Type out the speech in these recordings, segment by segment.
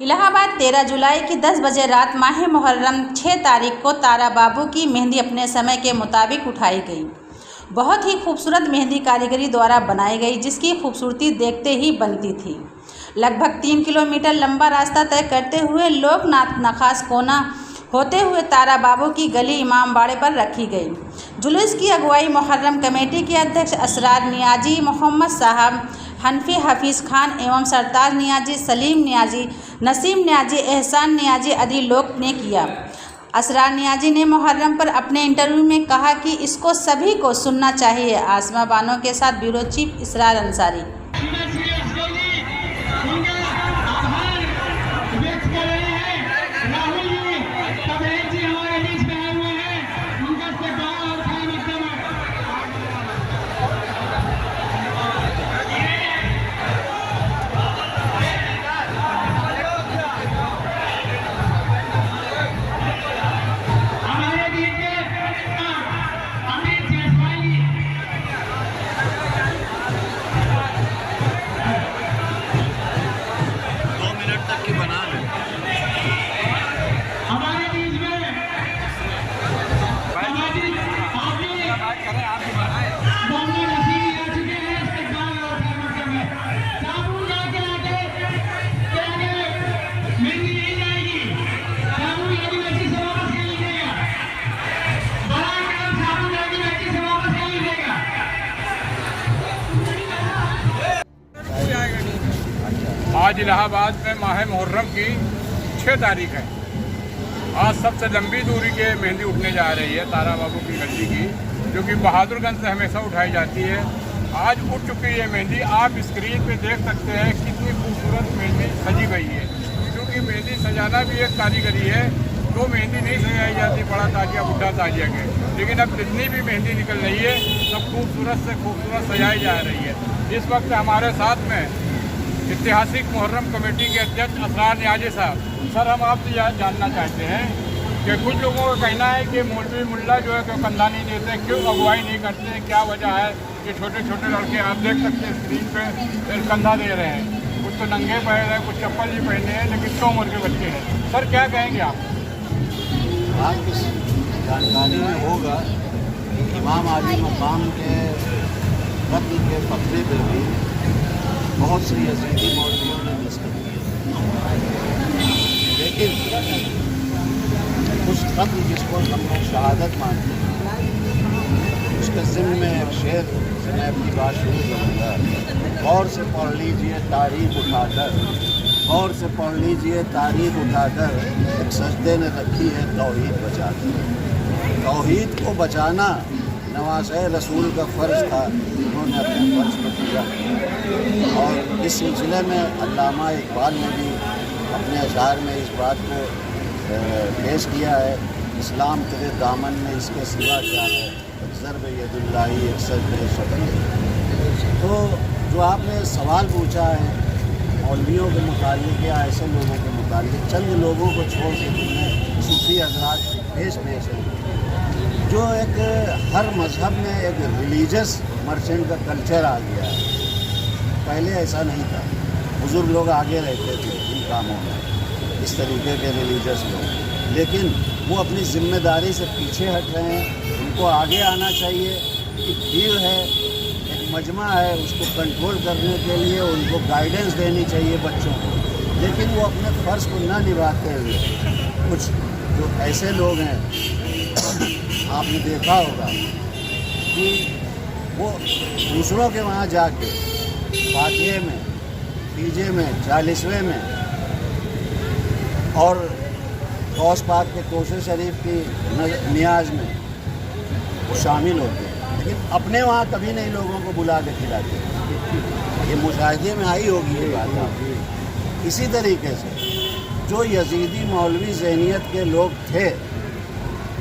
الہ آباد 13 جولائی کی 10 بجے رات ماہ محرم 6 تاریخ کو تارا بابو کی مہندی اپنے سمے کے مطابق اٹھائی گئی۔ بہت ہی خوبصورت مہندی کاریگری دوارا بنائی گئی، جس کی خوبصورتی دیکھتے ہی بنتی تھی۔ لگ بھگ 3 کلومیٹر لمبا راستہ طے کرتے ہوئے لوک ناتھ نخاس کونا ہوتے ہوئے تارا بابو کی گلی امام باڑے پر رکھی گئی۔ جلوس کی اگوائی محرم کمیٹی کے اध्यکش اسرار نیازی، محمد صاحب، حنفی حفیظ خان ایوم سرتاج نیازی، سلیم نیازی، نسیم نیازی، احسان نیازی عدی لوک نے کیا۔ اسرار نیازی نے محرم پر اپنے انٹرویو میں کہا کہ اس کو سبھی کو سننا چاہیے۔ آسمہ بانو کے ساتھ بیورو چیف اسرار انصاری۔ آج الہ آباد میں ماہ محرم کی 6 تاریخ ہے۔ آج سب سے لمبی دوری کے مہندی اٹھنے جا رہی ہے تارا بابو کی گلی کی، جو کہ بہادر گنج سے ہمیشہ اٹھائی جاتی ہے۔ آج اٹھ چکی ہے مہندی، آپ اسکرین پہ دیکھ سکتے ہیں کتنی خوبصورت مہندی سجی گئی ہے، کیونکہ مہندی سجانا بھی ایک کاریگری ہے۔ تو مہندی نہیں سجائی جاتی بڑا تاجیہ بڈھا تاجیہ کے، لیکن اب جتنی بھی مہندی نکل رہی ہے سب خوبصورت سے خوبصورت سجائی جا رہی ہے۔ اس وقت ہمارے ساتھ میں اتہاسک محرم کمیٹی کے اध्यکش اسرار نیازی صاحب۔ سر، ہم آپ سے جاننا چاہتے ہیں کہ کچھ لوگوں کا کہنا ہے کہ مولوی ملا جو ہے کہ کندھا نہیں دیتے، کیوں اگوائی نہیں کرتے، کیا وجہ ہے کہ چھوٹے چھوٹے لڑکے آپ دیکھ سکتے ہیں اسکرین پہ کندھا دے رہے ہیں، کچھ تو ننگے پیر ہیں، کچھ چپل بھی پہنے ہیں، لیکن 100 عمر کے بچے ہیں۔ سر کیا کہیں گے آپ؟ آپ کی جانکاری میں ہوگا کہ امام عالی مقام کے قتل کے فقرے پہ بھی بہت سی یزیدی مولویوں نے دستخط کیے، لیکن اس قتل جس کو ہم لوگ شہادت مانتے ہیں، اس کے ضمن میں ایک شعر سے میں اپنی بات شروع کروں گا۔ غور سے پڑھ لیجئے تاریخ اٹھا کر، غور سے پڑھ لیجئے تاریخ اٹھا کر، ایک سجدے نے رکھی ہے توحید بچا کر۔ توحید کو بچانا نواسۂ رسول کا فرض تھا، انہوں نے اپنے فرض کو کیا، اور اس سلسلے میں علامہ اقبال نے بھی اپنے اشعار میں اس بات کو پیش کیا ہے، اسلام تیرے دامن میں اس کے سوا کیا ہے، ایک ضرب ید اللہ ایک سجدہ شبیر۔ تو جو آپ نے سوال پوچھا ہے مولویوں کے متعلق یا ایسے لوگوں کے متعلق، چند لوگوں کو چھوڑ کے میں صوفی حضرات پیش ہے جو ایک ہر مذہب میں ایک ریلیجس مرچنٹ کا کلچر آ گیا ہے۔ پہلے ایسا نہیں تھا، بزرگ لوگ آگے رہتے تھے ان کاموں میں، اس طریقے کے ریلیجس لوگ، لیکن وہ اپنی ذمہ داری سے پیچھے ہٹ رہے ہیں۔ ان کو آگے آنا چاہیے، ایک بھیڑ ہے، ایک مجمع ہے، اس کو کنٹرول کرنے کے لیے ان کو گائیڈنس دینی چاہیے بچوں کو، لیکن وہ اپنے فرض کو نہ نبھاتے ہوئے کچھ جو ایسے لوگ ہیں آپ نے دیکھا ہوگا کہ وہ دوسروں کے وہاں جا کے فاتحے میں، پیجے میں، 40ویں میں اور غوث پاک کے کوثر شریف کی نیاز میں وہ شامل ہوتے ہیں، لیکن اپنے وہاں کبھی نہیں لوگوں کو بلا کے کھلاتے۔ یہ مشاہدے میں آئی ہوگی یہ بات آپ۔ اسی طریقے سے جو یزیدی مولوی ذہنیت کے لوگ تھے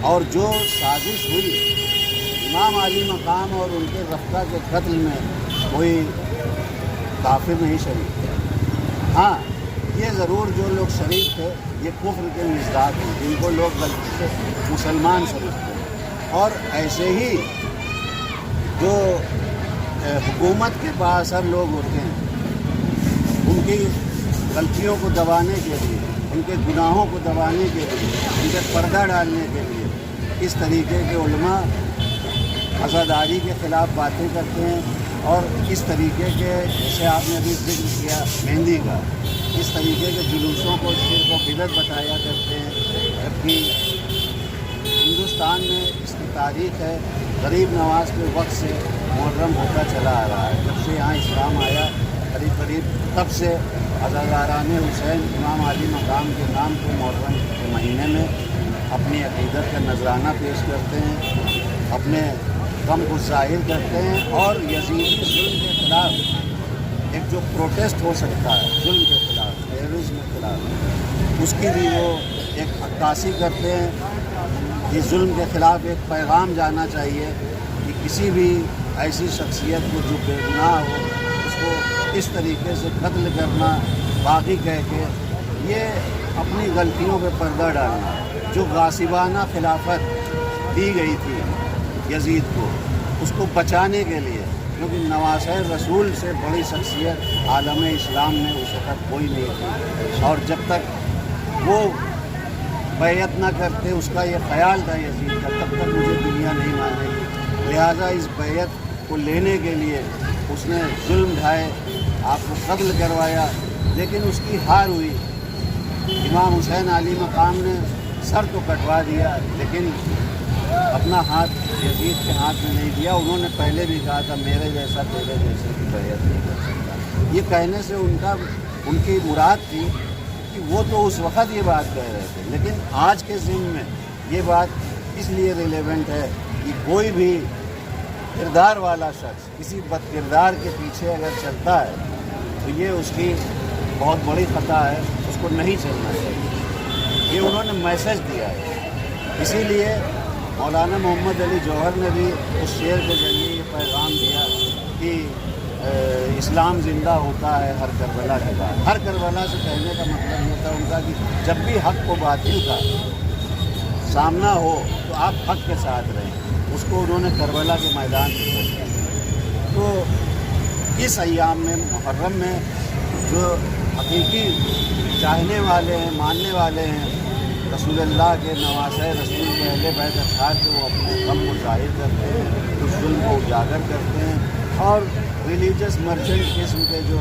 اور جو سازش ہوئی امام علی مقام اور ان کے رفقہ کے قتل میں، کوئی کافر نہیں شریک تھے۔ ہاں، یہ ضرور جو لوگ شریک تھے یہ کفر کے مزداق ہیں، جن کو لوگ غلطی سے مسلمان سمجھتے ہیں، اور ایسے ہی جو حکومت کے بااثر لوگ ہوتے ہیں ان کی गलतियों को दबाने के लिए, उनके गुनाहों को दबाने के लिए, उनके पर्दा डालने के लिए इस तरीके के उलमा अज़ादारी के ख़िलाफ़ बातें करते हैं और इस तरीके के, जैसे आपने अभी जिक्र किया मेहंदी का, इस तरीके के जुलूसों को शिर्क व बिदअत बताया करते हैं। जबकि हिंदुस्तान में इसकी तारीख़ है, गरीब नवाज के वक्त से मुहर्रम होता चला आ रहा है। जब से यहाँ इस्लाम आया करीब करीब तब से अज़ादाराने हुसैन इमाम अली मकाम के नाम पे मुहर्रम के महीने में अपनी अक़ीदत का नजराना पेश करते हैं, अपने गम को ज़ाहिर करते हैं और यज़ीदी जुल्म के ख़िलाफ़ एक जो प्रोटेस्ट हो सकता है जुल्म के ख़िलाफ़, टेररिज्म के ख़िलाफ़, उसकी भी वो एक अक्कासी करते हैं। इस जुल्म के ख़िलाफ़ एक पैगाम जाना चाहिए कि किसी भी ऐसी शख्सियत को जो बेगुनाह हो उसको इस तरीके से कत्ल करना, बाकी कह के ये अपनी गलतियों पे पर्दा डालना। जो गासिबाना खिलाफत दी गई थी यजीद को, उसको बचाने के लिए, क्योंकि नवासे रसूल से बड़ी शख्सियत आलम इस्लाम में उस वक़्त कोई नहीं थी और जब तक वो बैयत न करते, उसका ये ख़याल था यजीद का, तब तक मुझे दुनिया नहीं मानेगी। लिहाजा इस बैयत को लेने के लिए उसने जुल्म ढाए, आपको कत्ल करवाया, लेकिन उसकी हार हुई। इमाम हुसैन अली मकाम ने सर तो कटवा दिया, लेकिन अपना हाथ यजीद के हाथ में नहीं दिया। उन्होंने पहले भी कहा था मेरे जैसा तेरे जैसे की बैयत नहीं कर सकता। ये कहने से उनकी मुराद थी कि वो तो उस वक़्त ये बात कह रहे थे, लेकिन आज के ज़िम्न में ये बात इसलिए रिलेवेंट है कि कोई भी किरदार वाला शख्स किसी बदकिरदार के पीछे अगर चलता है तो ये उसकी बहुत बड़ी ख़ता है, उसको नहीं चलना चाहिए। ये उन्होंने मैसेज दिया है। इसीलिए मौलाना मोहम्मद अली जौहर ने भी उस शेर के ज़रिए ये पैगाम दिया कि इस्लाम ज़िंदा होता है हर करबला के बाद। हर करबला से कहने का मतलब ये था उनका कि जब भी हक़ को बातिल का सामना हो तो आप हक़ के साथ रहें। उसको उन्होंने करबला के मैदान में किया। तो इस अय्याम में मुहर्रम में जो हकीकी चाहने वाले हैं, मानने वाले हैं रसूलुल्लाह के, नवासे रसूल के, अहले बैत अत्हार के, वो अपने गम को ज़ाहिर करते हैं, उस जुल्म को उजागर करते हैं और रिलीजियस मर्चेंट किस्म के जो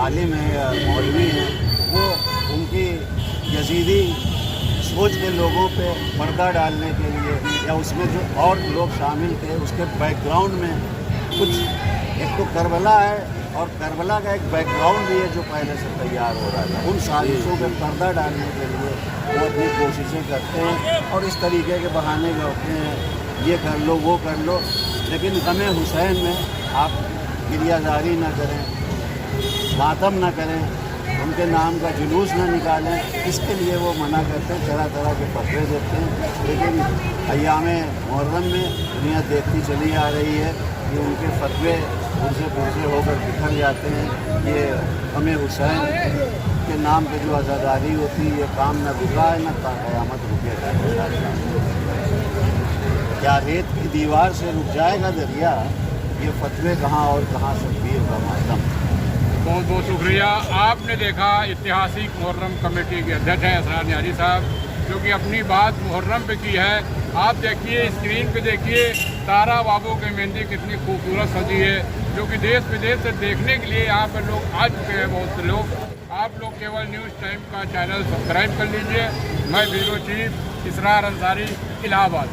आलिम हैं या मौलवी हैं वो उनकी यजीदी सोच के लोगों पे पर्दा डालने के लिए या उसमें जो और लोग शामिल थे उसके बैकग्राउंड में कुछ, एक तो करबला है और करबला का एक बैकग्राउंड भी है जो पहले से तैयार हो रहा था। उन साजिशों पे पर्दा डालने के लिए वो अपनी कोशिशें करते हैं और इस तरीके के बहाने करते हैं, ये कर लो वो कर लो, लेकिन गमे हुसैन में आप गिरियाजारी न करें, मातम न करें, उनके नाम का जुलूस न निकालें, इसके लिए वो मना करते हैं, तरह तरह के फतवे देते हैं। लेकिन अय्याम मुहर्रम में दुनिया देखती चली आ रही है कि उनके फतवे पुरजे होकर बिखर जाते हैं। ये गमे हुसैन के नाम पे जो आज़ादारी होती है, ये काम न रुका है न क़यामत रुकेगा। क्या रेत की दीवार से रुक जाएगा दरिया, ये फतवे कहाँ और कहाँ शब्बीर का मातम। बहुत बहुत शुक्रिया। आपने देखा ऐतिहासिक मुहर्रम कमेटी के अध्यक्ष हैं असरार न्यारी साहब, जो कि अपनी बात मुहर्रम पे की है। आप देखिए, स्क्रीन पे देखिए तारा बाबू की मेहंदी कितनी खूबसूरत सजी है, जो कि देश विदेश से देखने के लिए यहाँ पर लोग आ चुके हैं, बहुत से लोग। आप लोग केवल न्यूज़ टाइम का चैनल सब्सक्राइब कर लीजिए। मैं ब्यूरो चीफ इसरार अंसारी, इलाहाबाद।